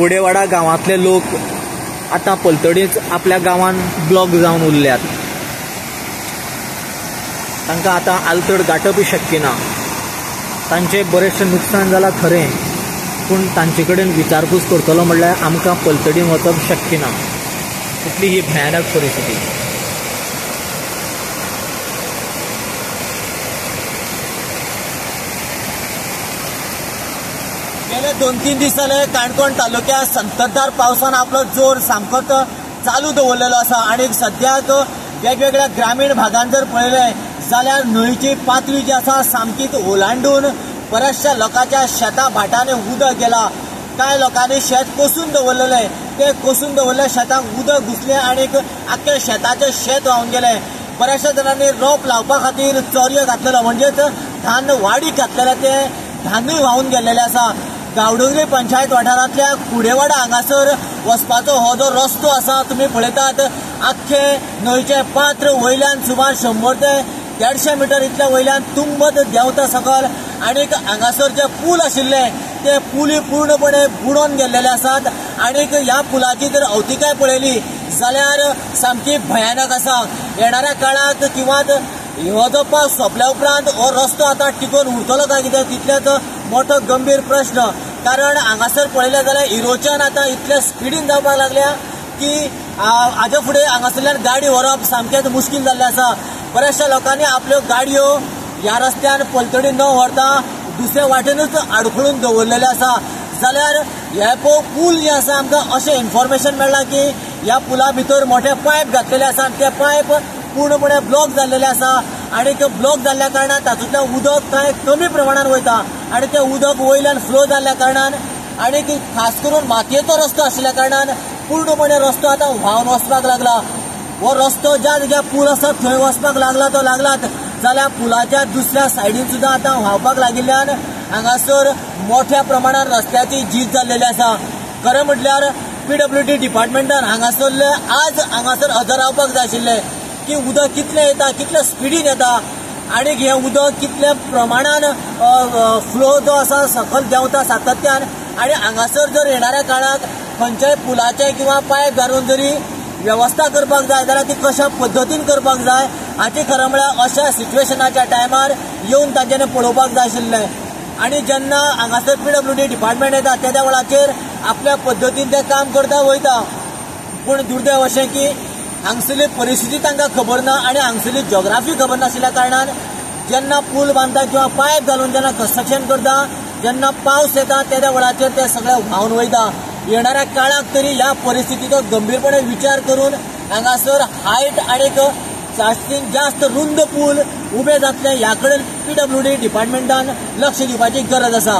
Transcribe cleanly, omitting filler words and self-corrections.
कुडेवाडा गांवांतले लोक आता पलतडीच आपल्या गांवांत ब्लॉक जावन उरल्यात। तांकां आतां आलतड गांठपय शक्य ना। तांचें बरेंचशें नुकसाण जालां खरें, पूण तांचे कडेन विचारपूस करतलो म्हणल्यार आमकां पलतडीन वचप शक्य ना। इतली ही भयानक परिस्थिती। गेले 2-3 दीस जाले काणकोण तालुक्यात संततधार पावसान आपलो जोर सामकोच चालू दवरलेलो आसा आणि सद्याक वेगवेगळ्या ग्रामीण भागांत जर पळयलें जाल्यार न्हंयची पातळी जी आसा सामकीच ओलांडून बऱ्याचशा लोकांच्या शेता भाटांनी उदक गेला। कांय लोकांनी शेत कोसून दवरलेलें, ते कोसून दवरल्या शेतांक उदक घुसलें आणि आख्खे शेताचें शेत व्हांवन गेलें। बऱ्याचशा जणांनी रोप लावपा खातीर चोरयो घातलेलो, म्हणजेच धान वाडीक घातलेले ते धानूय व्हांवन गेल्लेले आसा। गांवडोंगरी पंचायत वाठारांतल्या कुडेवाडा हांगासर वचपाचो हो जो रस्तो आसा तुमी पळयतात, आख्खे न्हंयचे पात्र वयल्यान सुमार 100 ते 150 मिटर इतल्या वयल्यान तुंबत देंवता सकल आणि हांगासर जे पूल आशिल्ले ते पुली पूर्णपणे बुडोवन गेल्लेले आसात आणि ह्या पुलाची जर अवतिकाय पळयली जाल्यार सामकी भयानक आसा। येणाऱ्या काळात किंवा हो जो पावस सोंपल्या उपरांत हो रस्तो आता टिकून उरतलो काय कितें तितलेच मोठो गंभीर प्रश्न। कारण हांगासर पळयलें जाल्यार इरोजन आता इतले स्पिडीन जावपाक लागल्या की हाजे फुडें हांगासरल्यान गाडी व्हरप सामकेंच मुश्कील जाल्लें आसा। बऱ्याचशा लोकांनी आपल्यो गाडयो ह्या रस्त्यान पलतडी न व्हरता दुसऱ्या वाटेनूच आडखळून दवरलेले आसा। जाल्यार हे पूल जे आसा आमकां अशें इन्फॉर्मेशन मेळ्ळां की ह्या पुला भितर मोठे पायप घातलेले आसा, ते पायप पूर्णपणे ब्लॉक जाल्लेले आसा आणि ते ब्लॉक जाल्ल्या कारणान तातूंतल्यान उदक कांय कमी प्रमाणात वयता आणि ते उदक वयल्यान फ्लो जाल्ल्या कारणान आणि खास करून मातयेचो रस्तो आशिल्ल्या कारणान पूर्णपणे रस्तो आता व्हांवन वचपाक लागला। हो रस्तो ज्या जाग्यार पूल आसा थंय वचपाक लागला तो लागलात, जाल्यार पुलाच्या दुसऱ्या सायडीन सुद्दां आतां व्हांवपाक लागिल्ल्यान हांगासर मोठ्या प्रमाणात रस्त्याची झीज जाल्लेली आसा। खरें म्हटल्यार PWD डिपार्टमेंटान हांगासरले आज हांगासर हजर रावपाक जाय आशिल्ले की उदक कितलें येता, कितले स्पिडीन येता आणि हे उदक कितल्या प्रमाणान फ्लो जो आसा सकल देंवता सातत्यान आणि हांगासर जर येणाऱ्या काळात खंयच्याय पुलाचे किंवा पायप घालून जरी व्यवस्था करपाक जाय जाल्यार ती कशा पद्दतीन करपाक जाय हाची खरें म्हळ्यार अशा सिच्युएशनाच्या टायमार येवन तांच्यांनी पळोवपाक जाय आशिल्लें। आणि जेन्ना हांगासर PWD डिपार्टमेंट येता त्या वेळाचेर आपल्या पद्दतीन ते काम करता वयता, पूण दुर्दैव अशें की हांगसरली परिस्थिती तांकां खबर ना आणि हांगसरली जॉग्राफी खबर नाशिल्ल्या कारणान जेन्ना पूल बांदता किंवा पायप घालून जेन्ना कन्स्ट्रक्शन करता जेन्ना पावस येता त्या वेळाचेर ते सगळे व्हांवन वयता। येणाऱ्या काळाक तरी ह्या परिस्थितीचो गंभीरपणे विचार करून हांगासर हायट आणि जास्तीत जास्त रुंद पूल उबे जातले ह्या कडेन PWD डिपार्टमेंटान लक्ष दिवपाची गरज आसा।